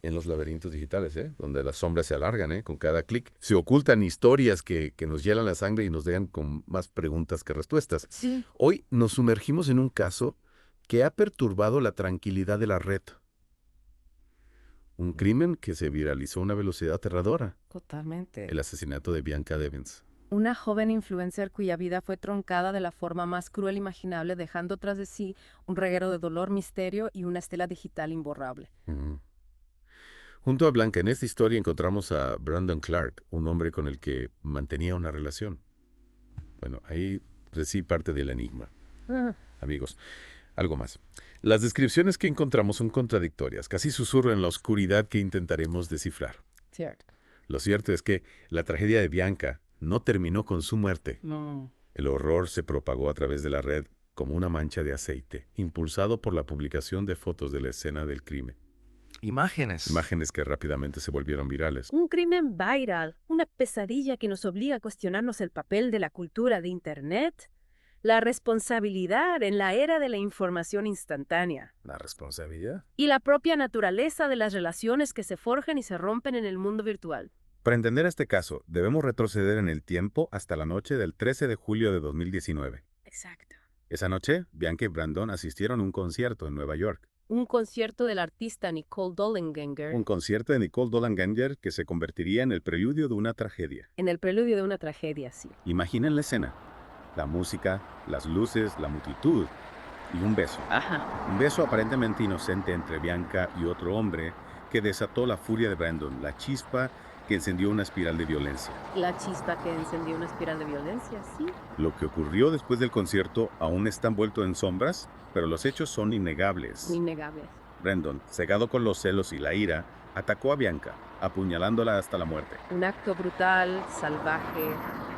En los laberintos digitales, donde las sombras se alargan, con cada clic. Se ocultan historias que nos hielan la sangre y nos dejan con más preguntas que respuestas. Sí. Hoy nos sumergimos en un caso que ha perturbado la tranquilidad de la red. Un crimen que se viralizó a una velocidad aterradora. Totalmente. El asesinato de Bianca Devins. Una joven influencer cuya vida fue truncada de la forma más cruel imaginable, dejando tras de sí un reguero de dolor, misterio y una estela digital imborrable. Ujú. Junto a Blanca, en esta historia encontramos a Brandon Clark, un hombre con el que mantenía una relación. Bueno, ahí reside parte del enigma. Amigos, algo más. Las descripciones que encontramos son contradictorias, casi susurran en la oscuridad que intentaremos descifrar. Cierto. Lo cierto es que la tragedia de Bianca no terminó con su muerte. No. El horror se propagó a través de la red como una mancha de aceite, impulsado por la publicación de fotos de la escena del crimen. Imágenes. Imágenes que rápidamente se volvieron virales. Un crimen viral, una pesadilla que nos obliga a cuestionarnos el papel de la cultura de Internet, la responsabilidad en la era de la información instantánea ¿La responsabilidad? y la propia naturaleza de las relaciones que se forjan y se rompen en el mundo virtual. Para entender este caso, debemos retroceder en el tiempo hasta la noche del 13 de julio de 2019. Exacto. Esa noche, Bianca y Brandon asistieron a un concierto en Nueva York. Un concierto del artista Nicole Dollanganger Un concierto de Nicole Dollanganger que se convertiría en el preludio de una tragedia. en el preludio de una tragedia, sí. Imaginen la escena. La música, las luces, la multitud y un beso. Ajá. Un beso aparentemente inocente entre Bianca y otro hombre que desató la furia de Brandon, la chispa que encendió una espiral de violencia. La chispa que encendió una espiral de violencia, sí. Lo que ocurrió después del concierto aún está envuelto en sombras, pero los hechos son innegables. Innegable. Brandon, cegado con los celos y la ira, atacó a Bianca, apuñalándola hasta la muerte. Un acto brutal, salvaje,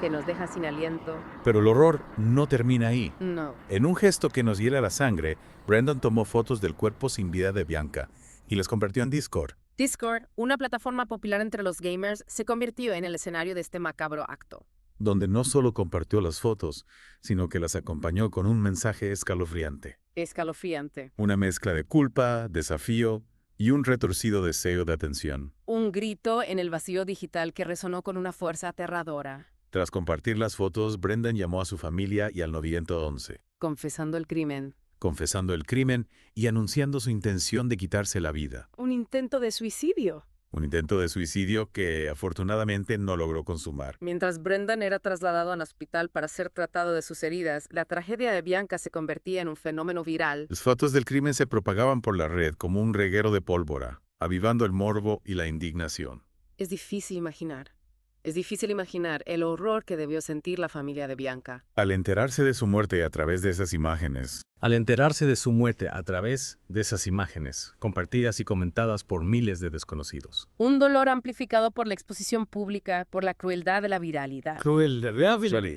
que nos deja sin aliento. Pero el horror no termina ahí. No. En un gesto que nos hiela la sangre, Brandon tomó fotos del cuerpo sin vida de Bianca y las convirtió en Discord. Discord, una plataforma popular entre los gamers, se convirtió en el escenario de este macabro acto. Donde no solo compartió las fotos, sino que las acompañó con un mensaje escalofriante. Escalofriante. Una mezcla de culpa, desafío y un retorcido deseo de atención. Un grito en el vacío digital que resonó con una fuerza aterradora, Tras compartir las fotos, Brendan llamó a su familia y al 911, confesando el crimen. confesando el crimen y anunciando su intención de quitarse la vida. Un intento de suicidio. Un intento de suicidio que afortunadamente no logró consumar. Mientras Brendan era trasladado al hospital para ser tratado de sus heridas, la tragedia de Bianca se convertía en un fenómeno viral. Las fotos del crimen se propagaban por la red como un reguero de pólvora, avivando el morbo y la indignación. Es difícil imaginar. Es difícil imaginar el horror que debió sentir la familia de Bianca. Al enterarse de su muerte a través de esas imágenes, compartidas y comentadas por miles de desconocidos. Un dolor amplificado por la exposición pública, por la crueldad de la viralidad.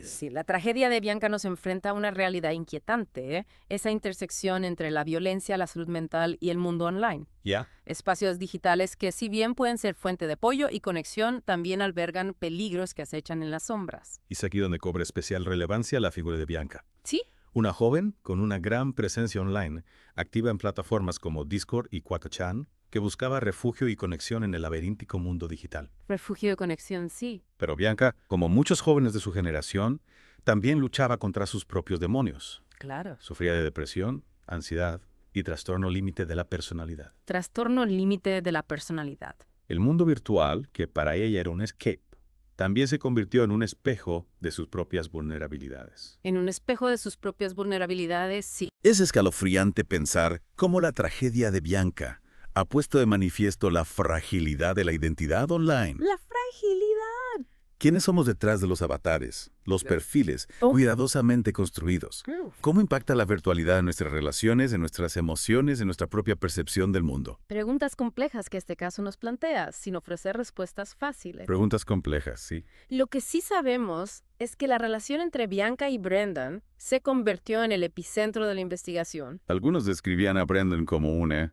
Sí, la tragedia de Bianca nos enfrenta a una realidad inquietante, ¿eh? Esa intersección entre la violencia, la salud mental y el mundo online. ¿Ya? Espacios digitales que, si bien pueden ser fuente de apoyo y conexión, también albergan peligros que acechan en las sombras. Y es aquí donde cobra especial relevancia la figura de Bianca. Sí, Una joven con una gran presencia online, activa en plataformas como Discord y Quackchan, que buscaba refugio y conexión en el laberíntico mundo digital. refugio de conexión, sí. Pero Bianca, como muchos jóvenes de su generación, también luchaba contra sus propios demonios. Claro. Sufría de depresión, ansiedad y trastorno límite de la personalidad. Trastorno límite de la personalidad. El mundo virtual, que para ella era un escape, también se convirtió en un espejo de sus propias vulnerabilidades. En un espejo de sus propias vulnerabilidades, sí. Es escalofriante pensar cómo la tragedia de Bianca ha puesto de manifiesto la fragilidad de la identidad online. La fragilidad. ¿Quiénes somos detrás de los avatares, los perfiles cuidadosamente construidos? ¿Cómo impacta la virtualidad en nuestras relaciones, en nuestras emociones, en nuestra propia percepción del mundo? Preguntas complejas que este caso nos plantea, sin ofrecer respuestas fáciles. Preguntas complejas, sí. Lo que sí sabemos es que la relación entre Bianca y Brendan se convirtió en el epicentro de la investigación. Algunos describían a Brandon como un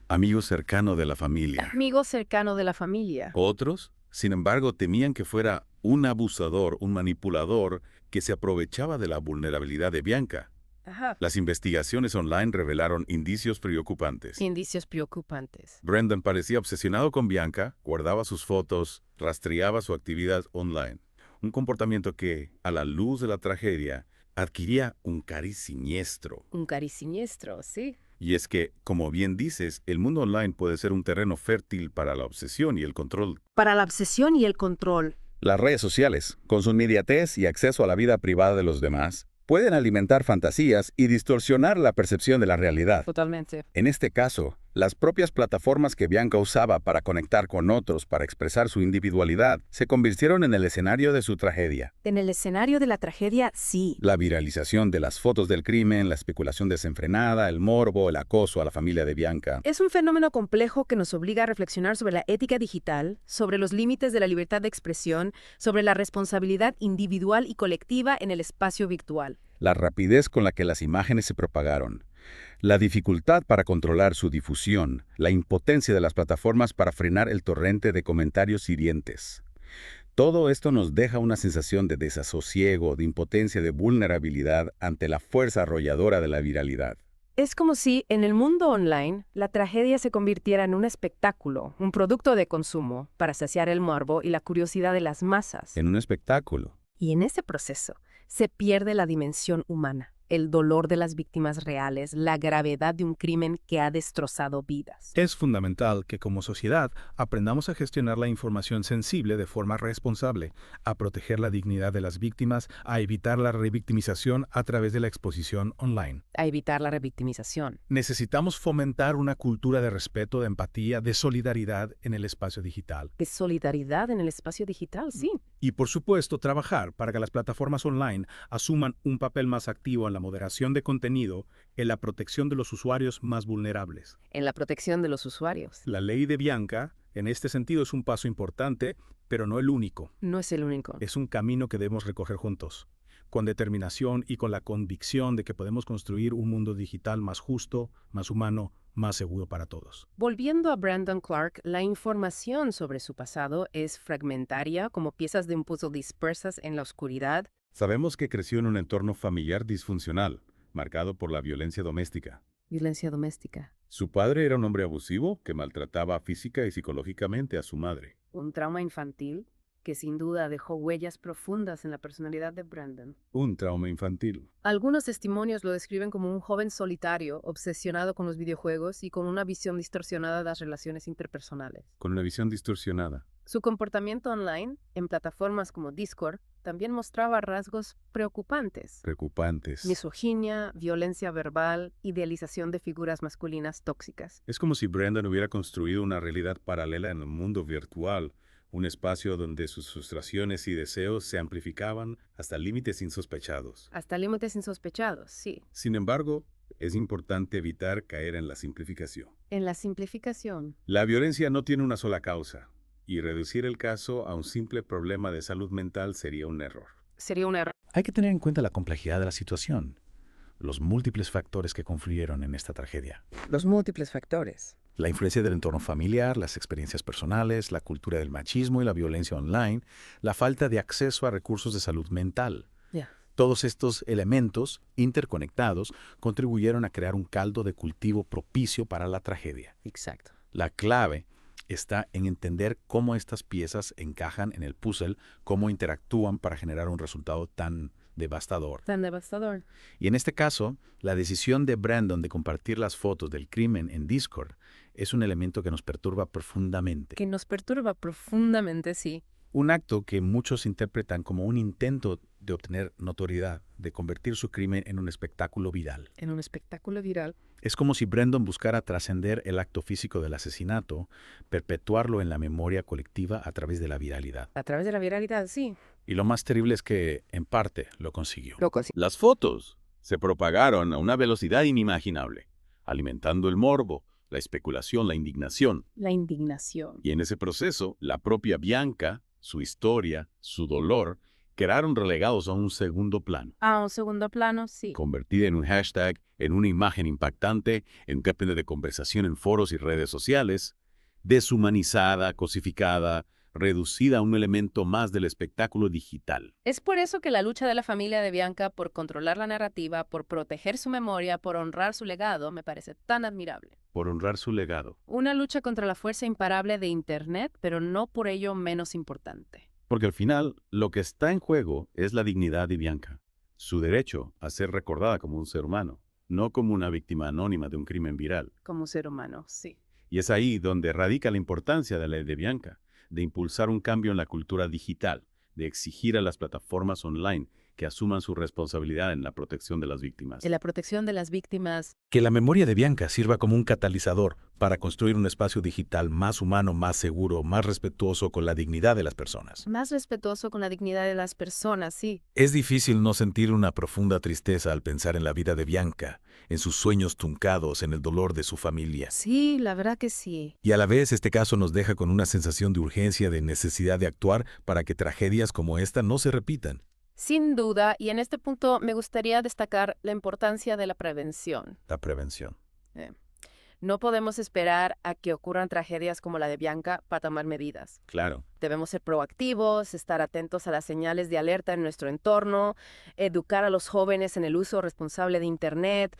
amigo cercano de la familia. Amigo cercano de la familia. Otros, sin embargo, temían que fuera un abusador, un manipulador que se aprovechaba de la vulnerabilidad de Bianca. Ajá. Las investigaciones online revelaron indicios preocupantes. Indicios preocupantes. Brendan parecía obsesionado con Bianca, guardaba sus fotos, rastreaba su actividad online. Un comportamiento que, a la luz de la tragedia, adquiría un cariz siniestro. Un cariz siniestro, sí. Y es que, como bien dices, el mundo online puede ser un terreno fértil para la obsesión y el control. Para la obsesión y el control. Las redes sociales, con su inmediatez y acceso a la vida privada de los demás, pueden alimentar fantasías y distorsionar la percepción de la realidad. Totalmente. En este caso, las propias plataformas que Bianca usaba para conectar con otros, para expresar su individualidad, se convirtieron en el escenario de su tragedia. En el escenario de la tragedia, sí. La viralización de las fotos del crimen, la especulación desenfrenada, el morbo, el acoso a la familia de Bianca. Es un fenómeno complejo que nos obliga a reflexionar sobre la ética digital, sobre los límites de la libertad de expresión, sobre la responsabilidad individual y colectiva en el espacio virtual. La rapidez con la que las imágenes se propagaron, la dificultad para controlar su difusión, la impotencia de las plataformas para frenar el torrente de comentarios hirientes. Todo esto nos deja una sensación de desasosiego, de impotencia, de vulnerabilidad ante la fuerza arrolladora de la viralidad. Es como si, en el mundo online, la tragedia se convirtiera en un espectáculo, un producto de consumo, para saciar el morbo y la curiosidad de las masas. En un espectáculo. Y en ese proceso se pierde la dimensión humana, el dolor de las víctimas reales, la gravedad de un crimen que ha destrozado vidas. Es fundamental que como sociedad aprendamos a gestionar la información sensible de forma responsable, a proteger la dignidad de las víctimas, a evitar la revictimización a través de la exposición online. A evitar la revictimización. Necesitamos fomentar una cultura de respeto, de empatía, de solidaridad en el espacio digital. De solidaridad en el espacio digital, sí. Y por supuesto, trabajar para que las plataformas online asuman un papel más activo en la moderación de contenido, en la protección de los usuarios más vulnerables. En la protección de los usuarios. La ley de Bianca, en este sentido, es un paso importante, pero no el único. No es el único. Es un camino que debemos recorrer juntos, con determinación y con la convicción de que podemos construir un mundo digital más justo, más humano, más seguro para todos. Volviendo a Brandon Clark, la información sobre su pasado es fragmentaria, como piezas de un puzzle dispersas en la oscuridad. Sabemos que creció en un entorno familiar disfuncional, marcado por la violencia doméstica. Violencia doméstica. Su padre era un hombre abusivo que maltrataba física y psicológicamente a su madre. Un trauma infantil que sin duda dejó huellas profundas en la personalidad de Brandon. Un trauma infantil. Algunos testimonios lo describen como un joven solitario, obsesionado con los videojuegos y con una visión distorsionada de las relaciones interpersonales. Con una visión distorsionada. Su comportamiento online, en plataformas como Discord, también mostraba rasgos preocupantes. Preocupantes. Misoginia, violencia verbal, idealización de figuras masculinas tóxicas. Es como si Brendan hubiera construido una realidad paralela en el mundo virtual, un espacio donde sus frustraciones y deseos se amplificaban hasta límites insospechados. Hasta límites insospechados, sí. Sin embargo, es importante evitar caer en la simplificación. En la simplificación. La violencia no tiene una sola causa, y reducir el caso a un simple problema de salud mental sería un error. Sería un error. Hay que tener en cuenta la complejidad de la situación, los múltiples factores que confluyeron en esta tragedia. Los múltiples factores. La influencia del entorno familiar, las experiencias personales, la cultura del machismo y la violencia online, la falta de acceso a recursos de salud mental. Todos estos elementos interconectados contribuyeron a crear un caldo de cultivo propicio para la tragedia. Exacto. La clave está en entender cómo estas piezas encajan en el puzzle, cómo interactúan para generar un resultado tan devastador. Tan devastador. Y en este caso, la decisión de Brandon de compartir las fotos del crimen en Discord es un elemento que nos perturba profundamente. Que nos perturba profundamente, sí. Un acto que muchos interpretan como un intento de obtener notoriedad, de convertir su crimen en un espectáculo viral. En un espectáculo viral. Es como si Brandon buscara trascender el acto físico del asesinato, perpetuarlo en la memoria colectiva a través de la viralidad. A través de la viralidad, sí. Y lo más terrible es que, en parte, lo consiguió. Las fotos se propagaron a una velocidad inimaginable, alimentando el morbo, la especulación, la indignación. La indignación. Y en ese proceso, la propia Bianca, su historia, su dolor, quedaron relegados a un segundo plano. A un segundo plano, sí. Convertida en un hashtag, en una imagen impactante, en un tema de conversación en foros y redes sociales, deshumanizada, cosificada, reducida a un elemento más del espectáculo digital. Es por eso que la lucha de la familia de Bianca por controlar la narrativa, por proteger su memoria, por honrar su legado, me parece tan admirable. Por honrar su legado. Una lucha contra la fuerza imparable de Internet, pero no por ello menos importante. Porque al final, lo que está en juego es la dignidad de Bianca, su derecho a ser recordada como un ser humano, no como una víctima anónima de un crimen viral. Como ser humano, sí. Y es ahí donde radica la importancia de la ley de Bianca, de impulsar un cambio en la cultura digital, de exigir a las plataformas online que asuman su responsabilidad en la protección de las víctimas. En la protección de las víctimas. Que la memoria de Bianca sirva como un catalizador para construir un espacio digital más humano, más seguro, más respetuoso con la dignidad de las personas. Más respetuoso con la dignidad de las personas, sí. Es difícil no sentir una profunda tristeza al pensar en la vida de Bianca, en sus sueños truncados, en el dolor de su familia. Sí, la verdad que sí. Y a la vez este caso nos deja con una sensación de urgencia, de necesidad de actuar para que tragedias como esta no se repitan. Sin duda, y en este punto me gustaría destacar la importancia de la prevención. La prevención. No podemos esperar a que ocurran tragedias como la de Bianca para tomar medidas. Claro. Debemos ser proactivos, estar atentos a las señales de alerta en nuestro entorno, educar a los jóvenes en el uso responsable de Internet,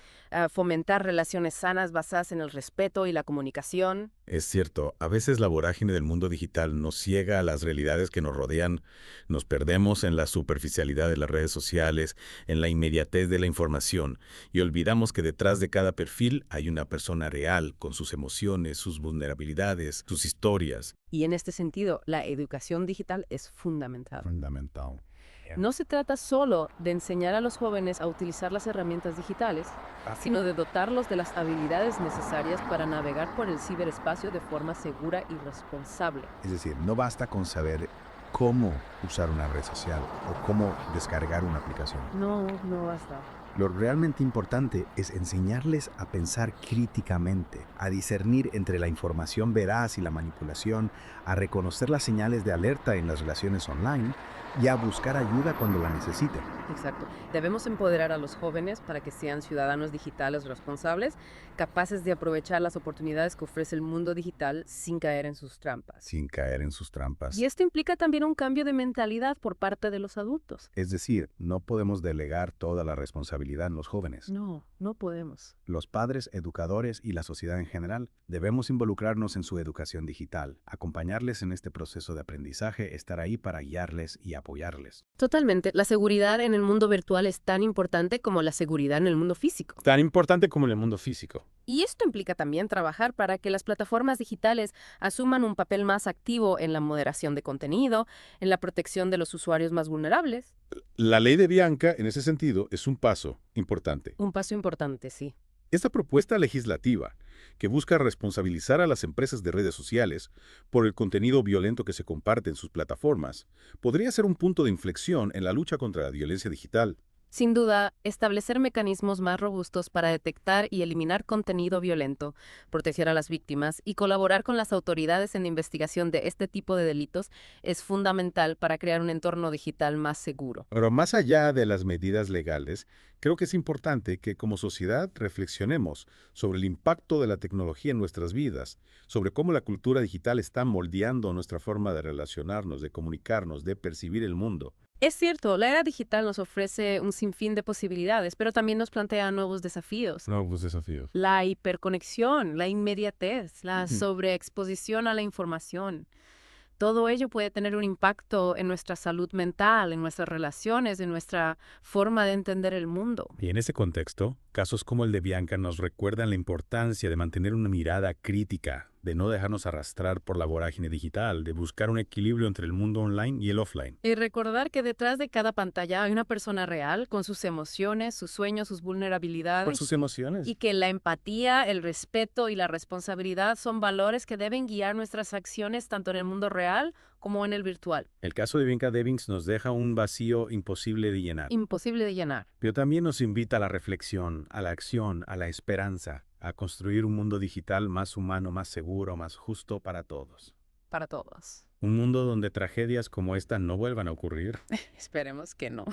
fomentar relaciones sanas basadas en el respeto y la comunicación. Es cierto, a veces la vorágine del mundo digital nos ciega a las realidades que nos rodean, nos perdemos en la superficialidad de las redes sociales, en la inmediatez de la información, y olvidamos que detrás de cada perfil hay una persona real, con sus emociones, sus vulnerabilidades, sus historias. Y en este sentido, la educación digital es fundamental. Fundamental. No se trata solo de enseñar a los jóvenes a utilizar las herramientas digitales, sino de dotarlos de las habilidades necesarias para navegar por el ciberespacio de forma segura y responsable. Es decir, no basta con saber cómo usar una red social o cómo descargar una aplicación. No basta. Lo realmente importante es enseñarles a pensar críticamente, a discernir entre la información veraz y la manipulación, a reconocer las señales de alerta en las relaciones online y a buscar ayuda cuando la necesiten. Exacto. Debemos empoderar a los jóvenes para que sean ciudadanos digitales responsables, capaces de aprovechar las oportunidades que ofrece el mundo digital sin caer en sus trampas. Sin caer en sus trampas. Y esto implica también un cambio de mentalidad por parte de los adultos. Es decir, no podemos delegar toda la responsabilidad en los jóvenes. No podemos. Los padres, educadores y la sociedad en general debemos involucrarnos en su educación digital, acompañarles en este proceso de aprendizaje, estar ahí para guiarles y apoyarles. Totalmente. La seguridad en el mundo virtual es tan importante como la seguridad en el mundo físico. Tan importante como en el mundo físico. Y esto implica también trabajar para que las plataformas digitales asuman un papel más activo en la moderación de contenido, en la protección de los usuarios más vulnerables. La ley de Bianca, en ese sentido, es un paso importante. Un paso importante, sí. Esta propuesta legislativa, que busca responsabilizar a las empresas de redes sociales por el contenido violento que se comparte en sus plataformas, podría ser un punto de inflexión en la lucha contra la violencia digital. Sin duda, establecer mecanismos más robustos para detectar y eliminar contenido violento, proteger a las víctimas y colaborar con las autoridades en la investigación de este tipo de delitos es fundamental para crear un entorno digital más seguro. Pero más allá de las medidas legales, creo que es importante que como sociedad reflexionemos sobre el impacto de la tecnología en nuestras vidas, sobre cómo la cultura digital está moldeando nuestra forma de relacionarnos, de comunicarnos, de percibir el mundo. Es cierto, la era digital nos ofrece un sinfín de posibilidades, pero también nos plantea nuevos desafíos. Nuevos desafíos. La hiperconexión, la inmediatez, la sobreexposición a la información. Todo ello puede tener un impacto en nuestra salud mental, en nuestras relaciones, en nuestra forma de entender el mundo. Y en ese contexto, casos como el de Bianca nos recuerdan la importancia de mantener una mirada crítica, de no dejarnos arrastrar por la vorágine digital, de buscar un equilibrio entre el mundo online y el offline. Y recordar que detrás de cada pantalla hay una persona real, con sus emociones, sus sueños, sus vulnerabilidades. Por sus emociones. Y que la empatía, el respeto y la responsabilidad son valores que deben guiar nuestras acciones tanto en el mundo real como en el virtual. El caso de Bianca Devins nos deja un vacío imposible de llenar. Imposible de llenar. Pero también nos invita a la reflexión, a la acción, a la esperanza, a construir un mundo digital más humano, más seguro, más justo para todos. Para todos. Un mundo donde tragedias como esta no vuelvan a ocurrir. Esperemos que no.